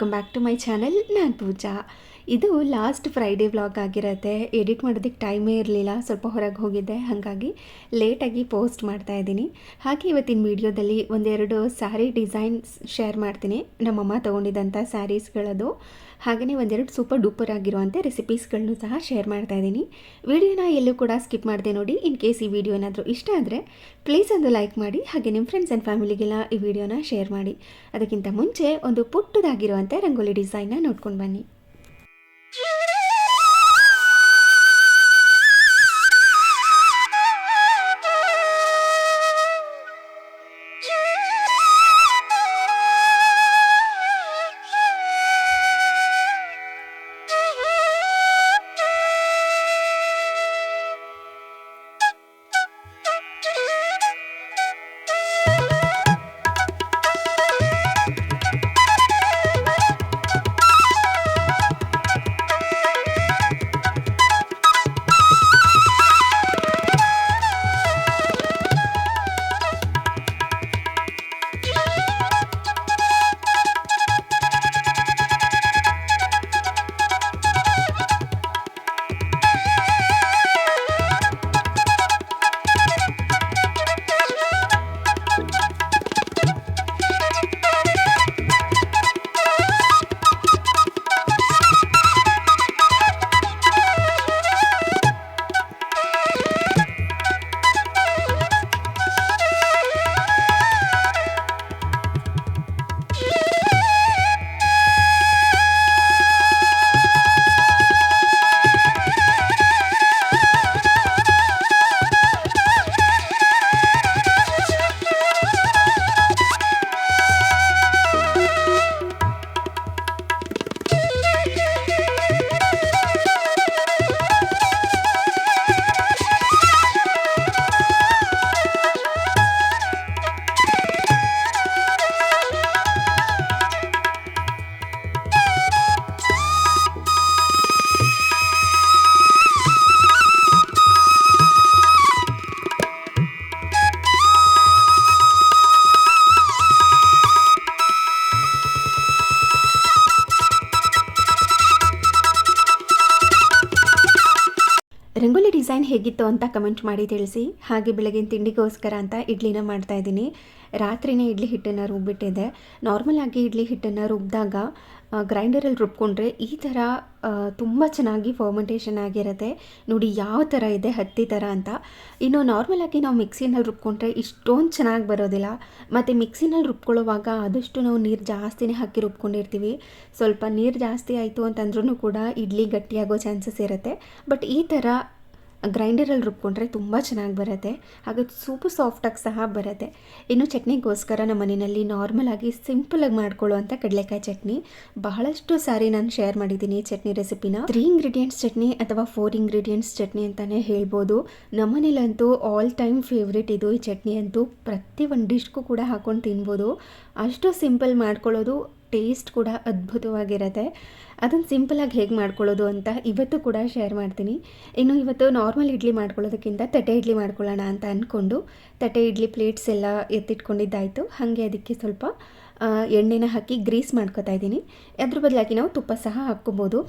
Welcome back to my channel. ನಾನು ಪೂಜಾ. ಇದು last Friday vlog ಆಗಿರುತ್ತೆ. ಎಡಿಟ್ ಮಾಡೋದಕ್ಕೆ ಟೈಮೇ ಇರಲಿಲ್ಲ, ಸ್ವಲ್ಪ ಹೊರಗೆ ಹೋಗಿದ್ದೆ, ಹಾಗಾಗಿ ಲೇಟಾಗಿ ಪೋಸ್ಟ್ ಮಾಡ್ತಾ ಇದ್ದೀನಿ. ಹಾಗೆ ಇವತ್ತಿನ ವಿಡಿಯೋದಲ್ಲಿ ಒಂದೆರಡು ಸ್ಯಾರಿ ಡಿಸೈನ್ಸ್ ಶೇರ್ ಮಾಡ್ತೀನಿ, ನಮ್ಮಮ್ಮ ತೊಗೊಂಡಿದ್ದಂಥ ಸ್ಯಾರೀಸ್ಗಳದು. ಹಾಗೆಯೇ ಒಂದೆರಡು ಸೂಪರ್ ಡೂಪರ್ ಆಗಿರುವಂಥ ರೆಸಿಪೀಸ್ಗಳನ್ನು ಸಹ ಶೇರ್ ಮಾಡ್ತಾ ಇದ್ದೀನಿ. ವಿಡಿಯೋನ ಎಲ್ಲೂ ಕೂಡ ಸ್ಕಿಪ್ ಮಾಡಿದೆ ನೋಡಿ. ಇನ್ ಕೇಸ್ ಈ ವಿಡಿಯೋ ಏನಾದರೂ ಇಷ್ಟ ಆದರೆ ಪ್ಲೀಸ್ ಒಂದು ಲೈಕ್ ಮಾಡಿ, ಹಾಗೆ ನಿಮ್ಮ ಫ್ರೆಂಡ್ಸ್ ಆ್ಯಂಡ್ ಫ್ಯಾಮಿಲಿಗೆಲ್ಲ ಈ ವಿಡಿಯೋನ ಶೇರ್ ಮಾಡಿ. ಅದಕ್ಕಿಂತ ಮುಂಚೆ ಒಂದು ಪುಟ್ಟದಾಗಿರುವಂಥ ರಂಗೋಲಿ ಡಿಸೈನ್ನ ನೋಡ್ಕೊಂಡು ಬನ್ನಿ. ರಂಗೋಲಿ ಡಿಸೈನ್ ಹೇಗಿತ್ತು ಅಂತ ಕಮೆಂಟ್ ಮಾಡಿ ತಿಳಿಸಿ. ಹಾಗೆ ಬೆಳಗಿನ ತಿಂಡಿಗೋಸ್ಕರ ಅಂತ ಇಡ್ಲಿನ ಮಾಡ್ತಾಯಿದ್ದೀನಿ. ರಾತ್ರಿನೇ ಇಡ್ಲಿ ಹಿಟ್ಟನ್ನು ರುಬ್ಬಿಟ್ಟಿದ್ದೆ. ನಾರ್ಮಲಾಗಿ ಇಡ್ಲಿ ಹಿಟ್ಟನ್ನು ರುಬ್ಬಿದಾಗ ಗ್ರೈಂಡರಲ್ಲಿ ರುಬ್ಕೊಂಡ್ರೆ ಈ ಥರ ತುಂಬ ಚೆನ್ನಾಗಿ ಫರ್ಮೆಂಟೇಷನ್ ಆಗಿರುತ್ತೆ. ನೋಡಿ ಯಾವ ಥರ ಇದೆ, ಹತ್ತಿ ಥರ ಅಂತ. ಇನ್ನು ನಾರ್ಮಲಾಗಿ ನಾವು ಮಿಕ್ಸಿನಲ್ಲಿ ರುಬ್ಕೊಂಡ್ರೆ ಇಷ್ಟೊಂದು ಚೆನ್ನಾಗಿ ಬರೋದಿಲ್ಲ. ಮತ್ತು ಮಿಕ್ಸಿನಲ್ಲಿ ರುಬ್ಕೊಳ್ಳೋವಾಗ ಆದಷ್ಟು ನಾವು ನೀರು ಜಾಸ್ತಿನೇ ಹಾಕಿ ರುಬ್ಕೊಂಡಿರ್ತೀವಿ. ಸ್ವಲ್ಪ ನೀರು ಜಾಸ್ತಿ ಆಯಿತು ಅಂತಂದ್ರೂ ಕೂಡ ಇಡ್ಲಿ ಗಟ್ಟಿಯಾಗೋ ಚಾನ್ಸಸ್ ಇರುತ್ತೆ. ಬಟ್ ಈ ಥರ ಗ್ರೈಂಡರಲ್ಲಿ ರುಬ್ಕೊಂಡ್ರೆ ತುಂಬ ಚೆನ್ನಾಗಿ ಬರುತ್ತೆ, ಹಾಗೆ ಸೂಪರ್ ಸಾಫ್ಟಾಗಿ ಸಹ ಬರುತ್ತೆ. ಇನ್ನು ಚಟ್ನಿಗೋಸ್ಕರ ನಮ್ಮ ಮನೆಯಲ್ಲಿ ನಾರ್ಮಲಾಗಿ ಸಿಂಪಲಾಗಿ ಮಾಡ್ಕೊಳ್ಳುವಂಥ ಕಡಲೆಕಾಯಿ ಚಟ್ನಿ. ಬಹಳಷ್ಟು ಸಾರಿ ನಾನು ಶೇರ್ ಮಾಡಿದ್ದೀನಿ ಚಟ್ನಿ ರೆಸಿಪಿನ. 3 ಇಂಗ್ರೀಡಿಯೆಂಟ್ಸ್ ಚಟ್ನಿ ಅಥವಾ 4 ಇಂಗ್ರೀಡಿಯೆಂಟ್ಸ್ ಚಟ್ನಿ ಅಂತಲೇ ಹೇಳ್ಬೋದು. ನಮ್ಮನೇಲಂತೂ ಆಲ್ ಟೈಮ್ ಫೇವ್ರೇಟ್ ಇದು. ಈ ಚಟ್ನಿ ಅಂತೂ ಪ್ರತಿ ಒಂದು ಡಿಶ್ಗೂ ಕೂಡ ಹಾಕ್ಕೊಂಡು ತಿನ್ಬೋದು. ಅಷ್ಟು ಸಿಂಪಲ್ ಮಾಡ್ಕೊಳ್ಳೋದು, ಟೇಸ್ಟ್ ಕೂಡ ಅದ್ಭುತವಾಗಿರುತ್ತೆ. ಅದನ್ನು ಸಿಂಪಲಾಗಿ ಹೇಗೆ ಮಾಡ್ಕೊಳ್ಳೋದು ಅಂತ ಇವತ್ತು ಕೂಡ ಶೇರ್ ಮಾಡ್ತೀನಿ. ಇನ್ನು ಇವತ್ತು ನಾರ್ಮಲ್ ಇಡ್ಲಿ ಮಾಡ್ಕೊಳ್ಳೋದಕ್ಕಿಂತ ತಟ್ಟೆ ಇಡ್ಲಿ ಮಾಡ್ಕೊಳ್ಳೋಣ ಅಂತ ಅಂದ್ಕೊಂಡು ತಟ್ಟೆ ಇಡ್ಲಿ ಪ್ಲೇಟ್ಸ್ ಎಲ್ಲ ಎತ್ತಿಟ್ಕೊಂಡಿದ್ದಾಯಿತು. ಹಾಗೆ ಅದಕ್ಕೆ ಸ್ವಲ್ಪ ಎಣ್ಣೆನ ಹಾಕಿ ಗ್ರೀಸ್ ಮಾಡ್ಕೊತಾ ಇದ್ದೀನಿ. ಅದ್ರ ಬದಲಾಗಿ ನಾವು ತುಪ್ಪ ಸಹ ಹಾಕ್ಕೋಬೋದು.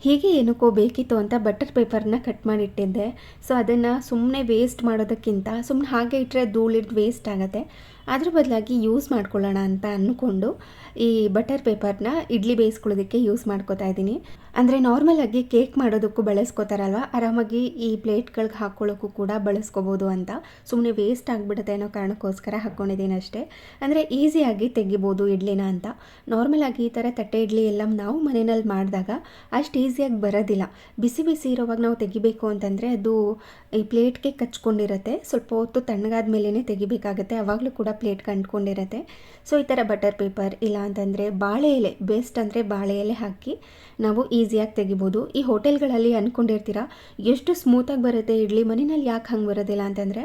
ಹೀಗೆ ಏನಕ್ಕೋ ಬೇಕಿತ್ತು ಅಂತ ಬಟರ್ ಪೇಪರ್ನ ಕಟ್ ಮಾಡಿಟ್ಟಿದ್ದೆ. ಸೊ ಅದನ್ನು ಸುಮ್ಮನೆ ವೇಸ್ಟ್ ಮಾಡೋದಕ್ಕಿಂತ ಸುಮ್ಮನೆ ಹಾಗೆ ಇಟ್ಟರೆ ಧೂಳಿಡ್ದು ವೇಸ್ಟ್ ಆಗುತ್ತೆ. ಅದ್ರ ಬದಲಾಗಿ ಯೂಸ್ ಮಾಡ್ಕೊಳ್ಳೋಣ ಅಂತ ಅಂದ್ಕೊಂಡು ಈ ಬಟರ್ ಪೇಪರ್ನ ಇಡ್ಲಿ ಬೇಯಿಸ್ಕೊಳ್ಳೋದಕ್ಕೆ ಯೂಸ್ ಮಾಡ್ಕೋತಾ ಇದ್ದೀನಿ. ಅಂದರೆ ನಾರ್ಮಲಾಗಿ ಕೇಕ್ ಮಾಡೋದಕ್ಕೂ ಬಳಸ್ಕೋತಾರಲ್ವ, ಆರಾಮಾಗಿ ಈ ಪ್ಲೇಟ್ಗಳಿಗೆ ಹಾಕ್ಕೊಳ್ಳೋಕ್ಕೂ ಕೂಡ ಬಳಸ್ಕೋಬೋದು ಅಂತ. ಸುಮ್ಮನೆ ವೇಸ್ಟ್ ಆಗಿಬಿಡುತ್ತೆ ಅನ್ನೋ ಕಾರಣಕ್ಕೋಸ್ಕರ ಹಾಕ್ಕೊಂಡಿದ್ದೀನಿ ಅಷ್ಟೇ. ಅಂದರೆ ಈಸಿಯಾಗಿ ತೆಗಿಬೋದು ಇಡ್ಲಿನ ಅಂತ. ನಾರ್ಮಲಾಗಿ ಈ ಥರ ತಟ್ಟೆ ಇಡ್ಲಿ ಎಲ್ಲ ನಾವು ಮನೆಯಲ್ಲಿ ಮಾಡಿದಾಗ ಅಷ್ಟು ಈಸಿಯಾಗಿ ಬರೋದಿಲ್ಲ. ಬಿಸಿ ಬಿಸಿ ಇರೋವಾಗ ನಾವು ತೆಗಿಬೇಕು ಅಂತಂದರೆ ಅದು ಈ ಪ್ಲೇಟ್ಗೆ ಕಚ್ಕೊಂಡಿರುತ್ತೆ. ಸ್ವಲ್ಪ ಹೊತ್ತು ತಣ್ಣಗಾದ ಮೇಲೇ ತೆಗಿಬೇಕಾಗತ್ತೆ, ಆವಾಗಲೂ ಕೂಡ ಪ್ಲೇಟ್ಗೆ ಅಂಟ್ಕೊಂಡಿರುತ್ತೆ. ಸೊ ಈ ಥರ ಬಟರ್ ಪೇಪರ್ ಇಲ್ಲ ಅಂತಂದರೆ ಬಾಳೆ ಎಲೆ, ಬೆಸ್ಟ್ ಅಂದರೆ ಬಾಳೆ ಎಲೆ ಹಾಕಿ ನಾವು ಈಸಿಯಾಗಿ ತೆಗಿಬೋದು. ಈ ಹೋಟೆಲ್ಗಳಲ್ಲಿ ಅಂದ್ಕೊಂಡಿರ್ತೀರ ಎಷ್ಟು ಸ್ಮೂತಾಗಿ ಬರುತ್ತೆ ಇಡ್ಲಿ, ಮನೆಯಲ್ಲಿ ಯಾಕೆ ಹಂಗೆ ಬರೋದಿಲ್ಲ ಅಂತಂದರೆ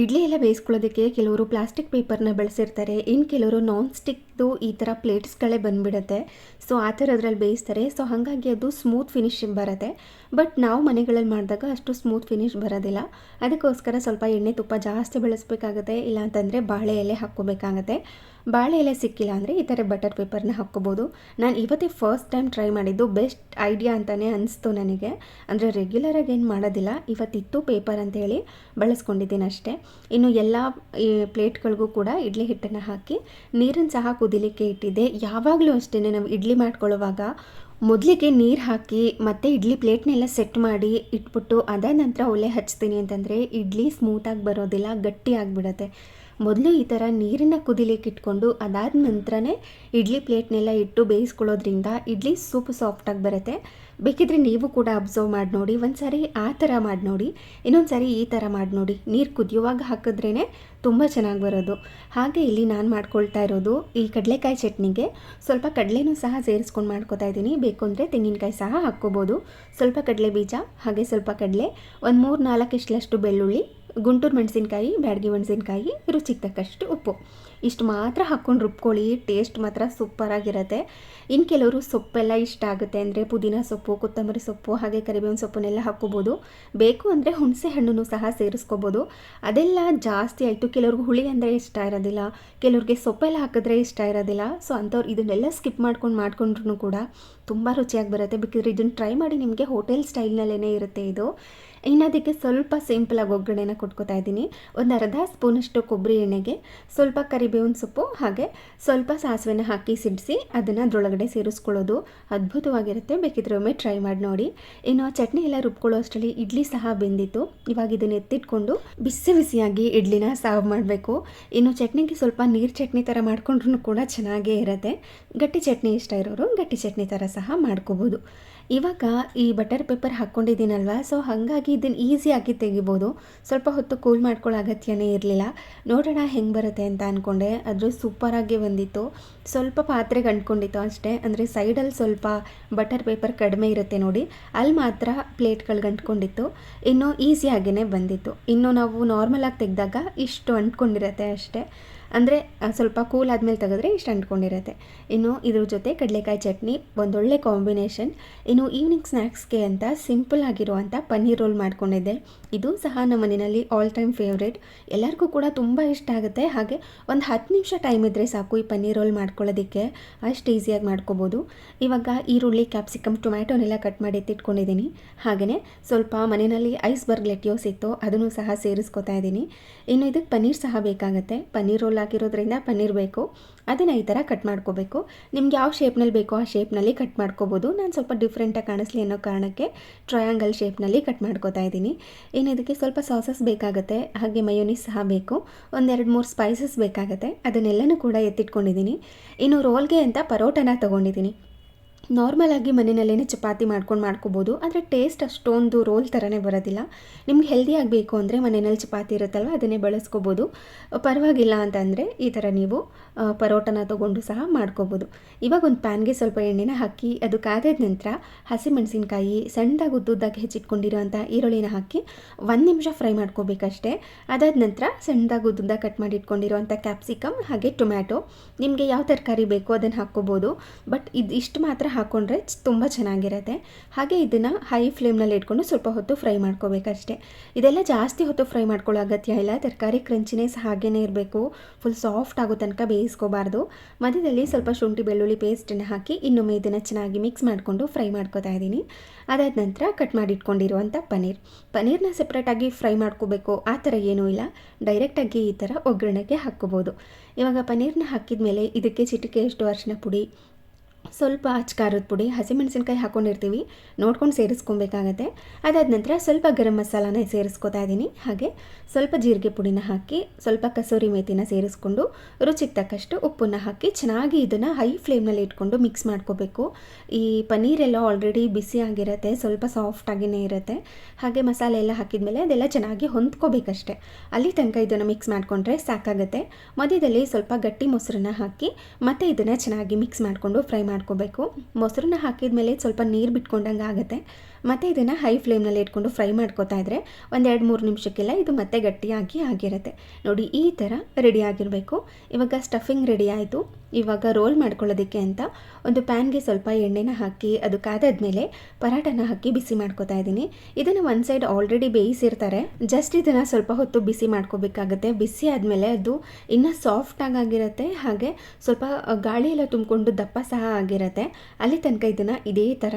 ಇಡ್ಲಿ ಎಲ್ಲ ಬೇಯಿಸ್ಕೊಳ್ಳೋದಕ್ಕೆ ಕೆಲವರು ಪ್ಲಾಸ್ಟಿಕ್ ಪೇಪರ್ನ ಬಳಸಿರ್ತಾರೆ, ಇನ್ನು ಕೆಲವರು ನಾನ್ ಸ್ಟಿಕ್ದು ಈ ಥರ ಪ್ಲೇಟ್ಸ್ಗಳೇ ಬಂದುಬಿಡುತ್ತೆ. ಸೊ ಆ ಥರದ್ರಲ್ಲಿ ಬೇಯಿಸ್ತಾರೆ. ಸೊ ಹಾಗಾಗಿ ಅದು ಸ್ಮೂತ್ ಫಿನಿಶ್ ಬರುತ್ತೆ. ಬಟ್ ನಾವು ಮನೆಗಳಲ್ಲಿ ಮಾಡಿದಾಗ ಅಷ್ಟು ಸ್ಮೂತ್ ಫಿನಿಶ್ ಬರೋದಿಲ್ಲ. ಅದಕ್ಕೋಸ್ಕರ ಸ್ವಲ್ಪ ಎಣ್ಣೆ ತುಪ್ಪ ಜಾಸ್ತಿ ಬಳಸಬೇಕಾಗುತ್ತೆ, ಇಲ್ಲ ಅಂತಂದರೆ ಬಾಳೆ ಎಲೆ ಹಾಕ್ಕೋಬೇಕಾಗತ್ತೆ. ಬಾಳೆ ಎಲೆ ಸಿಕ್ಕಿಲ್ಲ ಅಂದರೆ ಈ ಥರ ಬಟರ್ ಪೇಪರ್ನ ಹಾಕ್ಕೋಬೋದು. ನಾನು ಇವತ್ತೇ ಫಸ್ಟ್ ಟೈಮ್ ಟ್ರೈ ಮಾಡಿದ್ದು, ಬೆಸ್ಟ್ ಐಡಿಯಾ ಅಂತಲೇ ಅನಿಸ್ತು ನನಗೆ. ಅಂದರೆ ರೆಗ್ಯುಲರಾಗಿ ಏನು ಮಾಡೋದಿಲ್ಲ, ಇವತ್ತಿತ್ತು ಪೇಪರ್ ಅಂತೇಳಿ ಬಳಸ್ಕೊಂಡಿದ್ದೀನಿ ಅಷ್ಟೇ. ಇನ್ನು ಎಲ್ಲ ಈ ಪ್ಲೇಟ್ಗಳಿಗೂ ಕೂಡ ಇಡ್ಲಿ ಹಿಟ್ಟನ್ನು ಹಾಕಿ ನೀರನ್ನು ಸಹ ಕುದಿಲಿಕ್ಕೆ ಇಟ್ಟಿದ್ದೆ. ಯಾವಾಗಲೂ ಅಷ್ಟೇ ನಾವು ಇಡ್ಲಿ ಮಾಡ್ಕೊಳ್ಳುವಾಗ ಮೊದಲಿಗೆ ನೀರು ಹಾಕಿ ಮತ್ತು ಇಡ್ಲಿ ಪ್ಲೇಟ್ನೆಲ್ಲ ಸೆಟ್ ಮಾಡಿ ಇಟ್ಬಿಟ್ಟು ಅದಾದ ನಂತರ ಒಲೆ ಹಚ್ತೀನಿ ಅಂತಂದರೆ ಇಡ್ಲಿ ಸ್ಮೂತಾಗಿ ಬರೋದಿಲ್ಲ, ಗಟ್ಟಿ ಆಗಿಬಿಡತ್ತೆ. ಮೊದಲು ಈ ಥರ ನೀರನ್ನು ಕುದಿಲಿಕ್ಕೆ ಇಟ್ಕೊಂಡು ಅದಾದ ನಂತರನೇ ಇಡ್ಲಿ ಪ್ಲೇಟ್ನೆಲ್ಲ ಇಟ್ಟು ಬೇಯಿಸ್ಕೊಳ್ಳೋದ್ರಿಂದ ಇಡ್ಲಿ ಸೂಪರ್ ಸಾಫ್ಟಾಗಿ ಬರುತ್ತೆ. ಬೇಕಿದ್ರೆ ನೀವು ಕೂಡ ಅಬ್ಸರ್ವ್ ಮಾಡಿ ನೋಡಿ. ಒಂದು ಸಾರಿ ಆ ಥರ ಮಾಡಿ ನೋಡಿ, ಇನ್ನೊಂದು ಸಾರಿ ಈ ಥರ ಮಾಡಿ ನೋಡಿ. ನೀರು ಕುದಿಯುವಾಗ ಹಾಕಿದ್ರೇ ತುಂಬ ಚೆನ್ನಾಗಿ ಬರೋದು. ಹಾಗೆ ಇಲ್ಲಿ ನಾನು ಮಾಡ್ಕೊಳ್ತಾ ಇರೋದು ಈ ಕಡಲೆಕಾಯಿ ಚಟ್ನಿಗೆ ಸ್ವಲ್ಪ ಕಡಲೆನೂ ಸಹ ಸೇರಿಸ್ಕೊಂಡು ಮಾಡ್ಕೊತಾ ಇದ್ದೀನಿ. ಬೇಕು ಅಂದರೆ ತೆಂಗಿನಕಾಯಿ ಸಹ ಹಾಕ್ಕೋಬೋದು. ಸ್ವಲ್ಪ ಕಡಲೆ ಬೀಜ, ಹಾಗೆ ಸ್ವಲ್ಪ ಕಡಲೆ, ಒಂದು 3-4 ಇಷ್ಟಲಷ್ಟು ಬೆಳ್ಳುಳ್ಳಿ, ಗುಂಟೂರು ಮೆಣಸಿನ್ಕಾಯಿ, ಬ್ಯಾಡಗಿ ಮೆಣಸಿನ್ಕಾಯಿ, ರುಚಿಗೆ ತಕ್ಕಷ್ಟು ಉಪ್ಪು, ಇಷ್ಟು ಮಾತ್ರ ಹಾಕ್ಕೊಂಡು ರುಬ್ಕೊಳ್ಳಿ. ಟೇಸ್ಟ್ ಮಾತ್ರ ಸೂಪರಾಗಿರುತ್ತೆ. ಇನ್ನು ಕೆಲವರು ಸೊಪ್ಪೆಲ್ಲ ಇಷ್ಟ ಆಗುತ್ತೆ ಅಂದರೆ ಪುದೀನ ಸೊಪ್ಪು, ಕೊತ್ತಂಬರಿ ಸೊಪ್ಪು, ಹಾಗೆ ಕರಿಬೇವಿನ ಸೊಪ್ಪನ್ನೆಲ್ಲ ಹಾಕ್ಕೋಬೋದು. ಬೇಕು ಅಂದರೆ ಹುಣಸೆ ಹಣ್ಣನ್ನು ಸಹ ಸೇರಿಸ್ಕೋಬೋದು. ಅದೆಲ್ಲ ಜಾಸ್ತಿ ಆಯಿತು. ಕೆಲವ್ರಿಗೆ ಹುಳಿ ಅಂದರೆ ಇಷ್ಟ ಇರೋದಿಲ್ಲ, ಕೆಲವ್ರಿಗೆ ಸೊಪ್ಪೆಲ್ಲ ಹಾಕಿದ್ರೆ ಇಷ್ಟ ಇರೋದಿಲ್ಲ. ಸೊ ಅಂಥವ್ರು ಇದನ್ನೆಲ್ಲ ಸ್ಕಿಪ್ ಮಾಡ್ಕೊಂಡ್ರೂ ಕೂಡ ತುಂಬ ರುಚಿಯಾಗಿ ಬರುತ್ತೆ. ಬೇಕಿದ್ರೆ ಇದನ್ನು ಟ್ರೈ ಮಾಡಿ, ನಿಮಗೆ ಹೋಟೆಲ್ ಸ್ಟೈಲ್ನಲ್ಲೇ ಇರುತ್ತೆ ಇದು. ಇನ್ನು ಅದಕ್ಕೆ ಸ್ವಲ್ಪ ಸಿಂಪಲಾಗಿ ಒಗ್ಗರಣೆನ ಕೊಟ್ಕೋತಾ ಇದ್ದೀನಿ. ಒಂದು ಅರ್ಧ ಸ್ಪೂನಷ್ಟು ಕೊಬ್ಬರಿ ಎಣ್ಣೆಗೆ ಸ್ವಲ್ಪ ಕರಿಬೇವಿನ ಸೊಪ್ಪು ಹಾಗೆ ಸ್ವಲ್ಪ ಸಾಸಿವೆನ ಹಾಕಿ ಸಿಡಿಸಿ ಅದನ್ನು ಅದರೊಳಗಡೆ ಸೇರಿಸ್ಕೊಳ್ಳೋದು. ಅದ್ಭುತವಾಗಿರುತ್ತೆ. ಬೇಕಿದ್ರೆ ಒಮ್ಮೆ ಟ್ರೈ ಮಾಡಿ ನೋಡಿ. ಇನ್ನು ಚಟ್ನಿ ಎಲ್ಲ ರುಬ್ಕೊಳ್ಳೋ ಅಷ್ಟರಲ್ಲಿ ಇಡ್ಲಿ ಸಹ ಬೆಂದಿತ್ತು. ಇವಾಗ ಇದನ್ನು ಎತ್ತಿಟ್ಕೊಂಡು ಬಿಸಿ ಬಿಸಿಯಾಗಿ ಇಡ್ಲಿನ ಸರ್ವ್ ಮಾಡಬೇಕು. ಇನ್ನು ಚಟ್ನಿಗೆ ಸ್ವಲ್ಪ ನೀರು ಚಟ್ನಿ ಥರ ಮಾಡ್ಕೊಂಡ್ರೂ ಕೂಡ ಚೆನ್ನಾಗೇ ಇರುತ್ತೆ. ಗಟ್ಟಿ ಚಟ್ನಿ ಇಷ್ಟ ಇರೋರು ಗಟ್ಟಿ ಚಟ್ನಿ ಥರ ಸಹ ಮಾಡ್ಕೋಬೋದು. ಇವಾಗ ಈ ಬಟರ್ ಪೇಪರ್ ಹಾಕ್ಕೊಂಡಿದ್ದೀನಲ್ವ, ಸೊ ಹಾಗಾಗಿ ಇದನ್ನು ಈಸಿಯಾಗಿ ತೆಗಿಬೋದು. ಸ್ವಲ್ಪ ಹೊತ್ತು ಕೂಲ್ ಮಾಡ್ಕೊಳ್ಳೋ ಅಗತ್ಯನೇ ಇರಲಿಲ್ಲ. ನೋಡೋಣ ಹೆಂಗೆ ಬರುತ್ತೆ ಅಂತ ಅಂದ್ಕೊಂಡೆ. ಅದು ಸೂಪರಾಗಿ ಬಂದಿತ್ತು. ಸ್ವಲ್ಪ ಪಾತ್ರೆಗೆ ಅಂಟ್ಕೊಂಡಿತ್ತು ಅಷ್ಟೇ. ಅಂದರೆ ಸೈಡಲ್ಲಿ ಸ್ವಲ್ಪ ಬಟರ್ ಪೇಪರ್ ಕಡಿಮೆ ಇರುತ್ತೆ ನೋಡಿ, ಅಲ್ಲಿ ಮಾತ್ರ ಪ್ಲೇಟ್ಗಳಿಗೆ ಅಂಟ್ಕೊಂಡಿತ್ತು. ಇನ್ನು ಈಸಿಯಾಗಿಯೇ ಬಂದಿತ್ತು. ಇನ್ನು ನಾವು ನಾರ್ಮಲಾಗಿ ತೆಗೆದಾಗ ಇಷ್ಟು ಅಂಟ್ಕೊಂಡಿರುತ್ತೆ ಅಷ್ಟೇ. ಅಂದರೆ ಸ್ವಲ್ಪ ಕೂಲ್ ಆದಮೇಲೆ ತೆಗೆದ್ರೆ ಇಷ್ಟು ಅಂಟ್ಕೊಂಡಿರುತ್ತೆ. ಇನ್ನು ಇದ್ರ ಜೊತೆ ಕಡಲೆಕಾಯಿ ಚಟ್ನಿ ಒಂದೊಳ್ಳೆ ಕಾಂಬಿನೇಷನ್. ಇನ್ನು ಈವ್ನಿಂಗ್ ಸ್ನ್ಯಾಕ್ಸ್ಗೆ ಅಂತ ಸಿಂಪಲ್ ಆಗಿರುವಂಥ ಪನ್ನೀರ್ ರೋಲ್ ಮಾಡ್ಕೊಂಡಿದ್ದೆ. ಇದು ಸಹ ನಮ್ಮ ಮನೆಯಲ್ಲಿ ಆಲ್ ಟೈಮ್ ಫೇವ್ರೇಟ್. ಎಲ್ಲರಿಗೂ ಕೂಡ ತುಂಬ ಇಷ್ಟ ಆಗುತ್ತೆ. ಹಾಗೆ ಒಂದು 10 ನಿಮಿಷ ಟೈಮ್ ಇದ್ದರೆ ಸಾಕು ಈ ಪನ್ನೀರ್ ರೋಲ್ ಮಾಡ್ಕೊಳ್ಳೋದಕ್ಕೆ, ಅಷ್ಟು ಈಸಿಯಾಗಿ ಮಾಡ್ಕೋಬೋದು. ಇವಾಗ ಈರುಳ್ಳಿ, ಕ್ಯಾಪ್ಸಿಕಮ್, ಟೊಮ್ಯಾಟೊನೆಲ್ಲ ಕಟ್ ಮಾಡಿ ಎತ್ತಿಟ್ಕೊಂಡಿದ್ದೀನಿ. ಹಾಗೆಯೇ ಸ್ವಲ್ಪ ಮನೆಯಲ್ಲಿ ಐಸ್ಬರ್ಗ್ ಲೆಟ್ಯೂಸ್ ಇತ್ತು, ಅದನ್ನು ಸಹ ಸೇರಿಸ್ಕೊತಾ ಇದ್ದೀನಿ. ಇನ್ನು ಇದಕ್ಕೆ ಪನ್ನೀರ್ ಸಹ ಬೇಕಾಗುತ್ತೆ. ಪನ್ನೀರ್ ರೋಲ್ ಹಾಕಿರೋದ್ರಿಂದ ಪನ್ನೀರ್ ಬೇಕು. ಅದನ್ನು ಈ ಥರ ಕಟ್ ಮಾಡ್ಕೋಬೇಕು. ನಿಮ್ಗೆ ಯಾವ ಶೇಪ್ನಲ್ಲಿ ಬೇಕೋ ಆ ಶೇಪ್ನಲ್ಲಿ ಕಟ್ ಮಾಡ್ಕೋಬೋದು. ನಾನು ಸ್ವಲ್ಪ ಡಿಫ್ರೆಂಟಾಗಿ ಕಾಣಿಸ್ಲಿ ಅನ್ನೋ ಕಾರಣಕ್ಕೆ ಟ್ರಯಾಂಗಲ್ ಶೇಪ್ನಲ್ಲಿ ಕಟ್ ಮಾಡ್ಕೋತಾ ಇದ್ದೀನಿ. ಇನ್ನು ಇದಕ್ಕೆ ಸ್ವಲ್ಪ ಸಾಸಸ್ ಬೇಕಾಗುತ್ತೆ, ಹಾಗೆ ಮಯೋನೀಸ್ ಸಹ ಬೇಕು. 1-2-3 ಸ್ಪೈಸಸ್ ಬೇಕಾಗುತ್ತೆ. ಅದನ್ನೆಲ್ಲನೂ ಕೂಡ ಎತ್ತಿಟ್ಕೊಂಡಿದ್ದೀನಿ. ಇನ್ನು ರೋಲ್ಗೆ ಅಂತ ಪರೋಟನ ತೊಗೊಂಡಿದ್ದೀನಿ. ನಾರ್ಮಲಾಗಿ ಮನೆಯಲ್ಲೇ ಚಪಾತಿ ಮಾಡ್ಕೋಬೋದು. ಆದರೆ ಟೇಸ್ಟ್ ಅಷ್ಟೊಂದು ರೋಲ್ ಥರನೇ ಬರೋದಿಲ್ಲ. ನಿಮ್ಗೆ ಹೆಲ್ದಿಯಾಗಿ ಬೇಕು ಅಂದರೆ ಮನೆಯಲ್ಲಿ ಚಪಾತಿ ಇರುತ್ತಲ್ವ, ಅದನ್ನೇ ಬಳಸ್ಕೋಬೋದು. ಪರವಾಗಿಲ್ಲ ಅಂತಂದರೆ ಈ ಥರ ನೀವು ಪರೋಟನ ತೊಗೊಂಡು ಸಹ ಮಾಡ್ಕೋಬೋದು. ಇವಾಗ ಒಂದು ಪ್ಯಾನ್ಗೆ ಸ್ವಲ್ಪ ಎಣ್ಣೆನ ಹಾಕಿ ಅದು ಕಾದ ನಂತರ ಹಸಿಮೆಣಸಿನ್ಕಾಯಿ, ಸಣ್ಣದಾಗಿ ಉದ್ದುದ್ದಾಗಿ ಹೆಚ್ಚಿಟ್ಕೊಂಡಿರೋಂಥ ಈರುಳ್ಳಿನ ಹಾಕಿ 1 ನಿಮಿಷ ಫ್ರೈ ಮಾಡ್ಕೋಬೇಕಷ್ಟೇ. ಅದಾದ ನಂತರ ಸಣ್ಣದಾಗಿ ಉದ್ದುದ್ದಾಗಿ ಕಟ್ ಮಾಡಿ ಇಟ್ಕೊಂಡಿರೋಂಥ ಕ್ಯಾಪ್ಸಿಕಮ್ ಹಾಗೆ ಟೊಮ್ಯಾಟೊ, ನಿಮಗೆ ಯಾವ ತರಕಾರಿ ಬೇಕೋ ಅದನ್ನು ಹಾಕ್ಕೋಬೋದು. ಬಟ್ ಇಷ್ಟು ಮಾತ್ರ ಹಾಕ್ಕೊಂಡ್ರೆ ತುಂಬ ಚೆನ್ನಾಗಿರುತ್ತೆ. ಹಾಗೆ ಇದನ್ನು ಹೈ ಫ್ಲೇಮ್ನಲ್ಲಿ ಇಟ್ಕೊಂಡು ಸ್ವಲ್ಪ ಹೊತ್ತು ಫ್ರೈ ಮಾಡ್ಕೋಬೇಕಷ್ಟೆ. ಇದೆಲ್ಲ ಜಾಸ್ತಿ ಹೊತ್ತು ಫ್ರೈ ಮಾಡ್ಕೊಳ್ಳೋ ಅಗತ್ಯ ಇಲ್ಲ. ತರಕಾರಿ ಕ್ರಂಚಿನೆಸ್ ಹಾಗೇ ಇರಬೇಕು. ಫುಲ್ ಸಾಫ್ಟ್ ಆಗೋ ತನಕ ಬೇಯಿಸ್ಕೋಬಾರ್ದು. ಮಧ್ಯದಲ್ಲಿ ಸ್ವಲ್ಪ ಶುಂಠಿ ಬೆಳ್ಳುಳ್ಳಿ ಪೇಸ್ಟನ್ನು ಹಾಕಿ ಇನ್ನೊಮ್ಮೆ ಇದನ್ನು ಚೆನ್ನಾಗಿ ಮಿಕ್ಸ್ ಮಾಡಿಕೊಂಡು ಫ್ರೈ ಮಾಡ್ಕೋತಾ ಇದ್ದೀನಿ. ಅದಾದ ನಂತರ ಕಟ್ ಮಾಡಿ ಇಟ್ಕೊಂಡಿರುವಂಥ ಪನ್ನೀರ್ನ ಸೆಪ್ರೇಟಾಗಿ ಫ್ರೈ ಮಾಡ್ಕೋಬೇಕು ಆ ಥರ ಏನೂ ಇಲ್ಲ. ಡೈರೆಕ್ಟಾಗಿ ಈ ಥರ ಒಗ್ಗರಣೆಗೆ ಹಾಕ್ಕೋಬೋದು. ಇವಾಗ ಪನ್ನೀರ್ನ ಹಾಕಿದ ಮೇಲೆ ಇದಕ್ಕೆ ಚಿಟಿಕೆಯಷ್ಟು ಅರಿಶಿನ ಪುಡಿ, ಸ್ವಲ್ಪ ಖಾರದ ಪುಡಿ, ಹಸಿಮೆಣಸಿನ್ಕಾಯಿ ಹಾಕ್ಕೊಂಡಿರ್ತೀವಿ, ನೋಡ್ಕೊಂಡು ಸೇರಿಸ್ಕೊಬೇಕಾಗತ್ತೆ. ಅದಾದ ನಂತರ ಸ್ವಲ್ಪ ಗರಂ ಮಸಾಲಾನ ಸೇರಿಸ್ಕೊತಾ ಇದ್ದೀನಿ. ಹಾಗೆ ಸ್ವಲ್ಪ ಜೀರಿಗೆ ಪುಡಿನ ಹಾಕಿ ಸ್ವಲ್ಪ ಕಸೂರಿ ಮೇಥಿನ ಸೇರಿಸ್ಕೊಂಡು ರುಚಿಗೆ ತಕ್ಕಷ್ಟು ಉಪ್ಪನ್ನು ಹಾಕಿ ಚೆನ್ನಾಗಿ ಇದನ್ನು ಹೈ ಫ್ಲೇಮ್ನಲ್ಲಿ ಇಟ್ಕೊಂಡು ಮಿಕ್ಸ್ ಮಾಡ್ಕೋಬೇಕು. ಈ ಪನ್ನೀರೆಲ್ಲ ಆಲ್ರೆಡಿ ಬಿಸಿ ಆಗಿರುತ್ತೆ, ಸ್ವಲ್ಪ ಸಾಫ್ಟಾಗಿಯೇ ಇರುತ್ತೆ. ಹಾಗೆ ಮಸಾಲೆ ಎಲ್ಲ ಹಾಕಿದ್ಮೇಲೆ ಅದೆಲ್ಲ ಚೆನ್ನಾಗಿ ಹೊಂದ್ಕೋಬೇಕಷ್ಟೆ. ಅಲ್ಲಿ ತನಕ ಇದನ್ನು ಮಿಕ್ಸ್ ಮಾಡಿಕೊಂಡ್ರೆ ಸಾಕಾಗುತ್ತೆ. ಮಧ್ಯದಲ್ಲಿ ಸ್ವಲ್ಪ ಗಟ್ಟಿ ಮೊಸರನ್ನ ಹಾಕಿ ಮತ್ತೆ ಇದನ್ನು ಚೆನ್ನಾಗಿ ಮಿಕ್ಸ್ ಮಾಡಿಕೊಂಡು ಫ್ರೈ ಮಾಡ್ಕೋಬೇಕು. ಮೊಸರನ್ನ ಹಾಕಿದ ಮೇಲೆ ಸ್ವಲ್ಪ ನೀರು ಬಿಟ್ಕೊಂಡಂಗೆ ಆಗುತ್ತೆ. ಮತ್ತು ಇದನ್ನು ಹೈ ಫ್ಲೇಮ್ನಲ್ಲಿ ಇಟ್ಕೊಂಡು ಫ್ರೈ ಮಾಡ್ಕೋತಾ ಇದ್ದರೆ 1-2-3 ನಿಮಿಷಕ್ಕೆಲ್ಲ ಇದು ಮತ್ತೆ ಗಟ್ಟಿಯಾಗಿ ಆಗಿರುತ್ತೆ ನೋಡಿ. ಈ ಥರ ರೆಡಿ ಆಗಿರಬೇಕು. ಇವಾಗ ಸ್ಟಫಿಂಗ್ ರೆಡಿ ಆಯಿತು. ಇವಾಗ ರೋಲ್ ಮಾಡ್ಕೊಳ್ಳೋದಕ್ಕೆ ಅಂತ ಒಂದು ಪ್ಯಾನ್ಗೆ ಸ್ವಲ್ಪ ಎಣ್ಣೆನ ಹಾಕಿ ಅದು ಕಾದಾದ್ಮೇಲೆ ಪರಾಟನ ಹಾಕಿ ಬಿಸಿ ಮಾಡ್ಕೊತಾ ಇದ್ದೀನಿ. ಇದನ್ನು ಒಂದು ಸೈಡ್ ಆಲ್ರೆಡಿ ಬೇಯಿಸಿರ್ತಾರೆ, ಜಸ್ಟ್ ಇದನ್ನು ಸ್ವಲ್ಪ ಹೊತ್ತು ಬಿಸಿ ಮಾಡ್ಕೋಬೇಕಾಗತ್ತೆ. ಬಿಸಿ ಆದಮೇಲೆ ಅದು ಇನ್ನೂ ಸಾಫ್ಟಾಗಿ ಆಗಿರುತ್ತೆ, ಹಾಗೆ ಸ್ವಲ್ಪ ಗಾಳಿ ಎಲ್ಲ ತುಂಬಿಕೊಂಡು ದಪ್ಪ ಸಹ ಆಗಿರುತ್ತೆ. ಅಲ್ಲಿ ತನಕ ಇದನ್ನು ಇದೇ ಥರ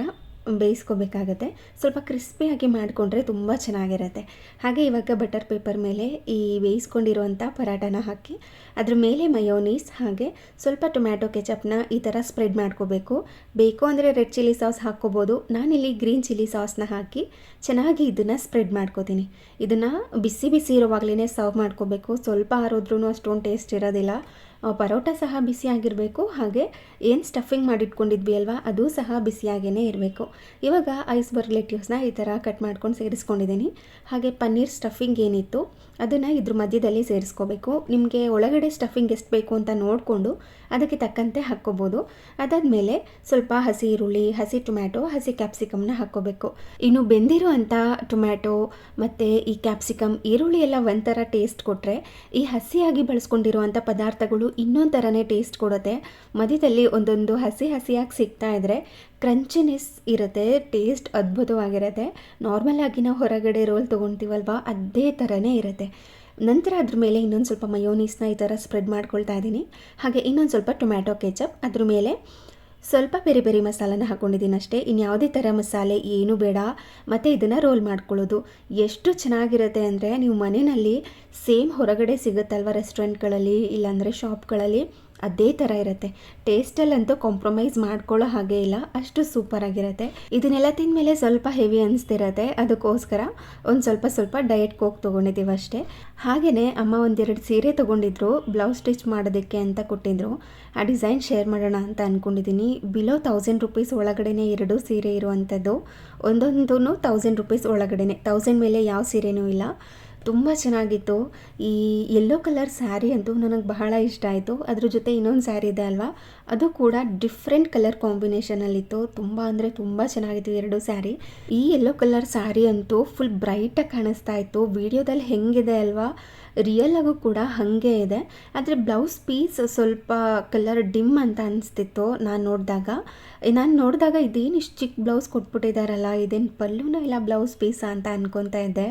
ಬೇಯಿಸ್ಕೋಬೇಕಾಗತ್ತೆ. ಸ್ವಲ್ಪ ಕ್ರಿಸ್ಪಿಯಾಗಿ ಮಾಡಿಕೊಂಡ್ರೆ ತುಂಬ ಚೆನ್ನಾಗಿರುತ್ತೆ. ಹಾಗೆ ಇವಾಗ ಬಟರ್ ಪೇಪರ್ ಮೇಲೆ ಈ ಬೇಯಿಸ್ಕೊಂಡಿರುವಂಥ ಪರಾಟನ ಹಾಕಿ ಅದ್ರ ಮೇಲೆ ಮಯೋನೀಸ್ ಹಾಗೆ ಸ್ವಲ್ಪ ಟೊಮ್ಯಾಟೊ ಕೆಚಪ್ನ ಈ ಥರ ಸ್ಪ್ರೆಡ್ ಮಾಡ್ಕೋಬೇಕು. ಬೇಕು ಅಂದರೆ ರೆಡ್ ಚಿಲ್ಲಿ ಸಾಸ್ ಹಾಕ್ಕೋಬೋದು. ನಾನಿಲ್ಲಿ ಗ್ರೀನ್ ಚಿಲ್ಲಿ ಸಾಸ್ನ ಹಾಕಿ ಚೆನ್ನಾಗಿ ಇದನ್ನು ಸ್ಪ್ರೆಡ್ ಮಾಡ್ಕೋತೀನಿ. ಇದನ್ನು ಬಿಸಿ ಬಿಸಿ ಇರುವಾಗಲೇ ಸರ್ವ್ ಮಾಡ್ಕೋಬೇಕು. ಸ್ವಲ್ಪ ಆರೋದ್ರೂ ಅಷ್ಟೊಂದು ಟೇಸ್ಟ್ ಇರೋದಿಲ್ಲ. ಪರೋಟ ಸಹ ಬಿಸಿಯಾಗಿರಬೇಕು, ಹಾಗೆ ಏನು ಸ್ಟಫಿಂಗ್ ಮಾಡಿಟ್ಕೊಂಡಿದ್ವಿ ಅಲ್ವಾ ಅದು ಸಹ ಬಿಸಿಯಾಗೇ ಇರಬೇಕು. ಇವಾಗ ಐಸ್ಬರ್ಗ್ ಲೆಟ್ಯೂಸ್ನ ಈ ಥರ ಕಟ್ ಮಾಡ್ಕೊಂಡು ಸೇರಿಸ್ಕೊಂಡಿದ್ದೀನಿ. ಹಾಗೆ ಪನ್ನೀರ್ ಸ್ಟಫಿಂಗ್ ಏನಿತ್ತು ಅದನ್ನು ಇದ್ರ ಮಧ್ಯದಲ್ಲಿ ಸೇರಿಸ್ಕೋಬೇಕು. ನಿಮಗೆ ಒಳಗಡೆ ಸ್ಟಫಿಂಗ್ ಎಷ್ಟು ಬೇಕು ಅಂತ ನೋಡಿಕೊಂಡು ಅದಕ್ಕೆ ತಕ್ಕಂತೆ ಹಾಕ್ಕೋಬೋದು. ಅದಾದಮೇಲೆ ಸ್ವಲ್ಪ ಹಸಿ ಈರುಳ್ಳಿ, ಹಸಿ ಟೊಮ್ಯಾಟೊ, ಹಸಿ ಕ್ಯಾಪ್ಸಿಕಮ್ನ ಹಾಕ್ಕೋಬೇಕು. ಇನ್ನು ಬೆಂದಿರೋ ಅಂಥ ಟೊಮ್ಯಾಟೊ ಮತ್ತು ಈ ಕ್ಯಾಪ್ಸಿಕಮ್, ಈರುಳ್ಳಿ ಎಲ್ಲ ಒಂಥರ ಟೇಸ್ಟ್ ಕೊಟ್ಟರೆ, ಈ ಹಸಿಯಾಗಿ ಬಳಸ್ಕೊಂಡಿರುವಂಥ ಪದಾರ್ಥಗಳು ಇನ್ನೊಂದು ಥರನೇ ಟೇಸ್ಟ್ ಕೊಡುತ್ತೆ. ಮಧ್ಯದಲ್ಲಿ ಒಂದೊಂದು ಹಸಿಯಾಗಿ ಸಿಗ್ತಾ ಇದ್ದರೆ ಕ್ರಂಚಿನೆಸ್ ಇರುತ್ತೆ, ಟೇಸ್ಟ್ ಅದ್ಭುತವಾಗಿರುತ್ತೆ. ನಾರ್ಮಲಾಗಿ ನಾವು ಹೊರಗಡೆ ರೋಲ್ ತೊಗೊಳ್ತೀವಲ್ವ ಅದೇ ಥರನೇ ಇರುತ್ತೆ. ನಂತರ ಅದ್ರ ಮೇಲೆ ಇನ್ನೊಂದು ಸ್ವಲ್ಪ ಮಯೋನೀಸ್ನ ಈ ಥರ ಸ್ಪ್ರೆಡ್ ಮಾಡ್ಕೊಳ್ತಾ ಇದ್ದೀನಿ. ಹಾಗೆ ಇನ್ನೊಂದು ಸ್ವಲ್ಪ ಟೊಮ್ಯಾಟೊ ಕೆಚಪ್, ಅದ್ರ ಮೇಲೆ ಸ್ವಲ್ಪ ಪೆರಿ ಪೆರಿ ಮಸಾಲನ ಹಾಕ್ಕೊಂಡಿದ್ದೀನಿ ಅಷ್ಟೇ. ಇನ್ಯಾವುದೇ ಥರ ಮಸಾಲೆ ಏನೂ ಬೇಡ. ಮತ್ತು ಇದನ್ನು ರೋಲ್ ಮಾಡ್ಕೊಳ್ಳೋದು ಎಷ್ಟು ಚೆನ್ನಾಗಿರುತ್ತೆ ಅಂದರೆ, ನೀವು ಮನೆಯಲ್ಲಿ ಸೇಮ್ ಹೊರಗಡೆ ಸಿಗುತ್ತಲ್ವ ರೆಸ್ಟೋರೆಂಟ್ಗಳಲ್ಲಿ ಇಲ್ಲಾಂದರೆ ಶಾಪ್ಗಳಲ್ಲಿ ಅದೇ ಥರ ಇರುತ್ತೆ. ಟೇಸ್ಟಲ್ಲಂತೂ ಕಾಂಪ್ರಮೈಸ್ ಮಾಡ್ಕೊಳ್ಳೋ ಹಾಗೆ ಇಲ್ಲ, ಅಷ್ಟು ಸೂಪರಾಗಿರುತ್ತೆ. ಇದನ್ನೆಲ್ಲ ತಿಂದಮೇಲೆ ಸ್ವಲ್ಪ ಹೆವಿ ಅನಿಸ್ತಿರತ್ತೆ, ಅದಕ್ಕೋಸ್ಕರ ಒಂದು ಸ್ವಲ್ಪ ಡಯಟ್ ಕೋಕ್ ತೊಗೊಂಡಿದ್ದೀವಿ ಅಷ್ಟೇ. ಹಾಗೆಯೇ ಅಮ್ಮ ಒಂದೆರಡು ಸೀರೆ ತೊಗೊಂಡಿದ್ರು, ಬ್ಲೌಸ್ ಸ್ಟಿಚ್ ಮಾಡೋದಕ್ಕೆ ಅಂತ ಕೊಟ್ಟಿದ್ರು. ಆ ಡಿಸೈನ್ ಶೇರ್ ಮಾಡೋಣ ಅಂತ ಅಂದ್ಕೊಂಡಿದ್ದೀನಿ. ಬಿಲೋ 1000 ರುಪೀಸ್ ಒಳಗಡೆ ಎರಡು ಸೀರೆ ಇರುವಂಥದ್ದು, ಒಂದೊಂದೂ 1000 ರುಪೀಸ್ ಒಳಗಡೆ, 1000 ಮೇಲೆ ಯಾವ ಸೀರೆನೂ ಇಲ್ಲ. ತುಂಬ ಚೆನ್ನಾಗಿತ್ತು. ಈ ಯೆಲ್ಲೋ ಕಲರ್ ಸ್ಯಾರಿ ಅಂತೂ ನನಗೆ ಬಹಳ ಇಷ್ಟ ಆಯಿತು. ಅದ್ರ ಜೊತೆ ಇನ್ನೊಂದು ಸ್ಯಾರಿ ಇದೆ ಅಲ್ವಾ, ಅದು ಕೂಡ ಡಿಫ್ರೆಂಟ್ ಕಲರ್ ಕಾಂಬಿನೇಷನಲ್ಲಿತ್ತು. ತುಂಬ ಅಂದರೆ ತುಂಬ ಚೆನ್ನಾಗಿತ್ತು ಎರಡು ಸ್ಯಾರಿ. ಈ ಯೆಲ್ಲೋ ಕಲರ್ ಸ್ಯಾರಿ ಅಂತೂ ಫುಲ್ ಬ್ರೈಟಾಗಿ ಕಾಣಿಸ್ತಾ ಇತ್ತು. ವಿಡಿಯೋದಲ್ಲಿ ಹೆಂಗಿದೆ ಅಲ್ವಾ, ರಿಯಲ್ ಆಗು ಕೂಡ ಹಾಗೆ ಇದೆ. ಆದರೆ ಬ್ಲೌಸ್ ಪೀಸ್ ಸ್ವಲ್ಪ ಕಲರ್ ಡಿಮ್ ಅಂತ ಅನಿಸ್ತಿತ್ತು ನಾನು ನೋಡಿದಾಗ ಇದೇನು ಇಷ್ಟು ಚಿಕ್ಕ ಬ್ಲೌಸ್ ಕೊಟ್ಬಿಟ್ಟಿದ್ದಾರಲ್ಲ, ಇದೇನು ಪಲ್ಲುನ ಇಲ್ಲ ಬ್ಲೌಸ್ ಪೀಸಾ ಅಂತ ಅನ್ಕೊತಾ ಇದ್ದೆ.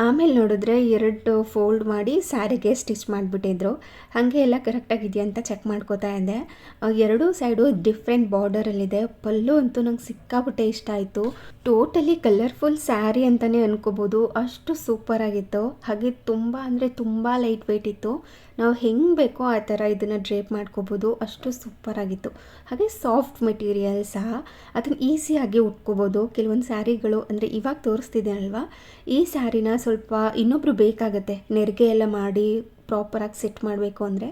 ಆಮೇಲೆ ನೋಡಿದ್ರೆ 2 ಫೋಲ್ಡ್ ಮಾಡಿ ಸ್ಯಾರಿಗೆ ಸ್ಟಿಚ್ ಮಾಡಿಬಿಟ್ಟಿದ್ರು. ಹಾಗೆ ಎಲ್ಲ ಕರೆಕ್ಟಾಗಿದೆಯಾ ಅಂತ ಚೆಕ್ ಮಾಡ್ಕೋತಾ ಇದ್ದೆ. ಎರಡೂ ಸೈಡು ಡಿಫ್ರೆಂಟ್ ಬಾರ್ಡರಲ್ಲಿದೆ. ಪಲ್ಲು ಅಂತೂ ನಂಗೆ ಸಿಕ್ಕಾಬಿಟ್ಟೆ ಇಷ್ಟ ಆಯಿತು. ಟೋಟಲಿ ಕಲರ್ಫುಲ್ ಸ್ಯಾರಿ ಅಂತಲೇ ಅನ್ಕೋಬೋದು, ಅಷ್ಟು ಸೂಪರಾಗಿತ್ತು. ಹಾಗೆ ತುಂಬ ಅಂದರೆ ತುಂಬ ಲೈಟ್ ವೆಯ್ಟ್ ಇತ್ತು. ನಾವು ಹೆಂಗೆ ಬೇಕೋ ಆ ಥರ ಇದನ್ನು ಡ್ರೇಪ್ ಮಾಡ್ಕೋಬೋದು, ಅಷ್ಟು ಸೂಪರಾಗಿತ್ತು. ಹಾಗೆ ಸಾಫ್ಟ್ ಮೆಟೀರಿಯಲ್ ಸಹ, ಅದನ್ನು ಈಸಿಯಾಗಿ ಉಟ್ಕೋಬೋದು. ಕೆಲವೊಂದು ಸ್ಯಾರಿಗಳು ಅಂದರೆ ಇವಾಗ ತೋರಿಸ್ತಿದ್ದೀನಲ್ವ, ಈ ಸ್ಯಾರಿನ ಸ್ವಲ್ಪ ಇನ್ನೊಬ್ಬರು ಬೇಕಾಗುತ್ತೆ ನೆರಿಗೆ ಎಲ್ಲ ಮಾಡಿ ಪ್ರಾಪರಾಗಿ ಸೆಟ್ ಮಾಡಬೇಕು ಅಂದರೆ.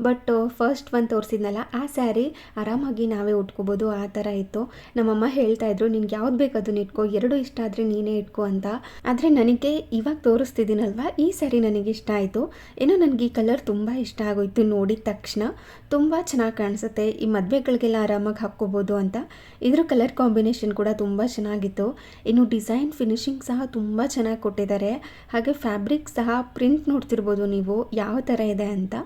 ಬಟ್ ಫಸ್ಟ್ ಒಂದು ತೋರಿಸಿದ್ನಲ್ಲ ಆ ಸ್ಯಾರಿ ಆರಾಮಾಗಿ ನಾವೇ ಉಟ್ಕೋಬೋದು, ಆ ಥರ ಇತ್ತು. ನಮ್ಮಮ್ಮ ಹೇಳ್ತಾಯಿದ್ರು, ನಿನ್ಗೆ ಯಾವ್ದು ಬೇಕು ಅದನ್ನ ಇಟ್ಕೋ, ಎರಡು ಇಷ್ಟ ಆದರೆ ನೀನೇ ಇಟ್ಕೋ ಅಂತ. ಆದರೆ ನನಗೆ ಇವಾಗ ತೋರಿಸ್ತಿದ್ದೀನಲ್ವ ಈ ಸ್ಯಾರಿ ನನಗೆ ಇಷ್ಟ ಆಯಿತು. ಏನೋ ನನಗೆ ಈ ಕಲರ್ ತುಂಬ ಇಷ್ಟ ಆಗೋಯ್ತು ನೋಡಿದ ತಕ್ಷಣ. ತುಂಬ ಚೆನ್ನಾಗಿ ಕಾಣಿಸುತ್ತೆ, ಈ ಮದುವೆಗಳಿಗೆಲ್ಲ ಆರಾಮಾಗಿ ಹಾಕ್ಕೋಬೋದು ಅಂತ. ಇದ್ರ ಕಲರ್ ಕಾಂಬಿನೇಷನ್ ಕೂಡ ತುಂಬ ಚೆನ್ನಾಗಿತ್ತು. ಇನ್ನು ಡಿಸೈನ್ ಫಿನಿಶಿಂಗ್ ಸಹ ತುಂಬ ಚೆನ್ನಾಗಿ ಕೊಟ್ಟಿದ್ದಾರೆ. ಹಾಗೆ ಫ್ಯಾಬ್ರಿಕ್ ಸಹ ಪ್ರಿಂಟ್ ನೋಡ್ತಿರ್ಬೋದು ನೀವು ಯಾವ ಥರ ಇದೆ ಅಂತ.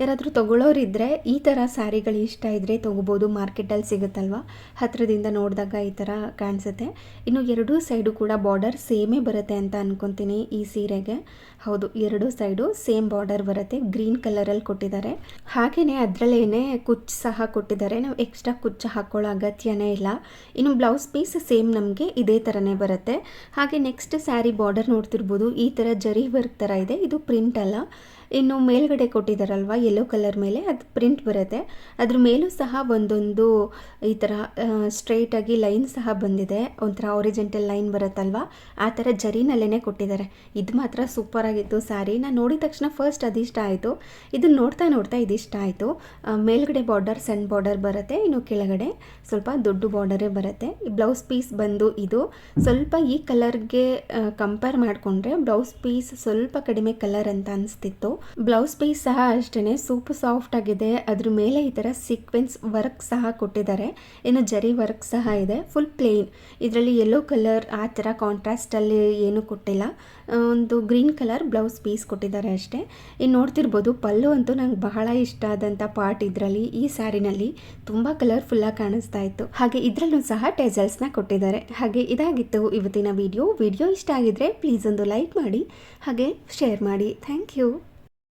ಯಾರಾದರೂ ತೊಗೊಳ್ಳೋರಿದ್ದರೆ ಈ ಥರ ಸ್ಯಾರಿಗಳು ಇಷ್ಟ ಇದ್ದರೆ ತೊಗೋಬೋದು, ಮಾರ್ಕೆಟಲ್ಲಿ ಸಿಗುತ್ತಲ್ವ, ಹತ್ತಿರದಿಂದ ನೋಡಿದಾಗ ಈ ಥರ ಕಾಣಿಸುತ್ತೆ. ಇನ್ನು ಎರಡೂ ಸೈಡು ಕೂಡ ಬಾರ್ಡರ್ ಸೇಮೇ ಬರುತ್ತೆ ಅಂತ ಅಂದ್ಕೊತೀನಿ ಈ ಸೀರೆಗೆ. ಹೌದು, ಎರಡೂ ಸೈಡು ಸೇಮ್ ಬಾರ್ಡರ್ ಬರುತ್ತೆ, ಗ್ರೀನ್ ಕಲರಲ್ಲಿ ಕೊಟ್ಟಿದ್ದಾರೆ. ಹಾಗೆಯೇ ಅದರಲ್ಲೇ ಕುಚ್ಚು ಸಹ ಕೊಟ್ಟಿದ್ದಾರೆ, ನಾವು ಎಕ್ಸ್ಟ್ರಾ ಕುಚ್ಚು ಹಾಕ್ಕೊಳ್ಳೋ ಅಗತ್ಯನೇ ಇಲ್ಲ. ಇನ್ನು ಬ್ಲೌಸ್ ಪೀಸ್ ಸೇಮ್ ನಮಗೆ ಇದೇ ಥರನೇ ಬರುತ್ತೆ. ಹಾಗೆ ನೆಕ್ಸ್ಟ್ ಸ್ಯಾರಿ ಬಾರ್ಡರ್ ನೋಡ್ತಿರ್ಬೋದು, ಈ ಥರ ಜರಿ ವರ್ಕ್ ಥರ ಇದೆ, ಇದು ಪ್ರಿಂಟ್ ಅಲ್ಲ. ಇನ್ನು ಮೇಲ್ಗಡೆ ಕೊಟ್ಟಿದ್ದಾರಲ್ವ ಯೆಲ್ಲೋ ಕಲರ್ ಮೇಲೆ ಅದು ಪ್ರಿಂಟ್ ಬರುತ್ತೆ. ಅದ್ರ ಮೇಲೂ ಸಹ ಒಂದೊಂದು ಈ ಥರ ಸ್ಟ್ರೈಟಾಗಿ ಲೈನ್ ಸಹ ಬಂದಿದೆ, ಒಂಥರ ಆರಿಜೆಂಟಲ್ ಲೈನ್ ಬರುತ್ತಲ್ವ ಆ ಥರ ಜರಿನಲ್ಲೇ ಕೊಟ್ಟಿದ್ದಾರೆ. ಇದು ಮಾತ್ರ ಸೂಪರಾಗಿತ್ತು ಸ್ಯಾರಿ. ನಾನು ನೋಡಿದ ತಕ್ಷಣ ಫಸ್ಟ್ ಅದಿಷ್ಟ ಆಯಿತು. ಇದನ್ನು ನೋಡ್ತಾ ಇದಿಷ್ಟ ಆಯಿತು. ಮೇಲ್ಗಡೆ ಬಾರ್ಡರ್ ಸಣ್ಣ ಬಾರ್ಡರ್ ಬರುತ್ತೆ, ಇನ್ನು ಕೆಳಗಡೆ ಸ್ವಲ್ಪ ದೊಡ್ಡ ಬಾರ್ಡರೇ ಬರುತ್ತೆ. ಈ ಬ್ಲೌಸ್ ಪೀಸ್ ಬಂದು ಇದು ಸ್ವಲ್ಪ ಈ ಕಲರ್ಗೆ ಕಂಪೇರ್ ಮಾಡಿಕೊಂಡ್ರೆ ಬ್ಲೌಸ್ ಪೀಸ್ ಸ್ವಲ್ಪ ಕಡಿಮೆ ಕಲರ್ ಅಂತ ಅನಿಸ್ತಿತ್ತು. ಬ್ಲೌಸ್ ಪೀಸ್ ಸಹ ಅಷ್ಟೇ ಸೂಪರ್ ಸಾಫ್ಟ್ ಆಗಿದೆ. ಅದ್ರ ಮೇಲೆ ಈ ಥರ ಸೀಕ್ವೆನ್ಸ್ ವರ್ಕ್ ಸಹ ಕೊಟ್ಟಿದ್ದಾರೆ, ಇನ್ನು ಜರಿ ವರ್ಕ್ ಸಹ ಇದೆ. ಫುಲ್ ಪ್ಲೇನ್, ಇದರಲ್ಲಿ ಯೆಲ್ಲೋ ಕಲರ್ ಆ ಥರ ಕಾಂಟ್ರಾಸ್ಟಲ್ಲಿ ಏನೂ ಕೊಟ್ಟಿಲ್ಲ. ಒಂದು ಗ್ರೀನ್ ಕಲರ್ ಬ್ಲೌಸ್ ಪೀಸ್ ಕೊಟ್ಟಿದ್ದಾರೆ ಅಷ್ಟೇ. ಇನ್ನು ನೋಡ್ತಿರ್ಬೋದು ಪಲ್ಲು ಅಂತೂ ನಂಗೆ ಬಹಳ ಇಷ್ಟ ಆದಂಥ ಪಾರ್ಟ್ ಇದರಲ್ಲಿ. ಈ ಸ್ಯಾರಿನಲ್ಲಿ ತುಂಬ ಕಲರ್ಫುಲ್ಲಾಗಿ ಕಾಣಿಸ್ತಾ ಇತ್ತು. ಹಾಗೆ ಇದರಲ್ಲೂ ಸಹ ಟೆಸಲ್ಸ್ನ ಕೊಟ್ಟಿದ್ದಾರೆ. ಹಾಗೆ ಇದಾಗಿತ್ತು ಇವತ್ತಿನ ವಿಡಿಯೋ ಇಷ್ಟ ಆಗಿದ್ರೆ ಪ್ಲೀಸ್ ಒಂದು ಲೈಕ್ ಮಾಡಿ ಹಾಗೆ ಶೇರ್ ಮಾಡಿ. Thank you.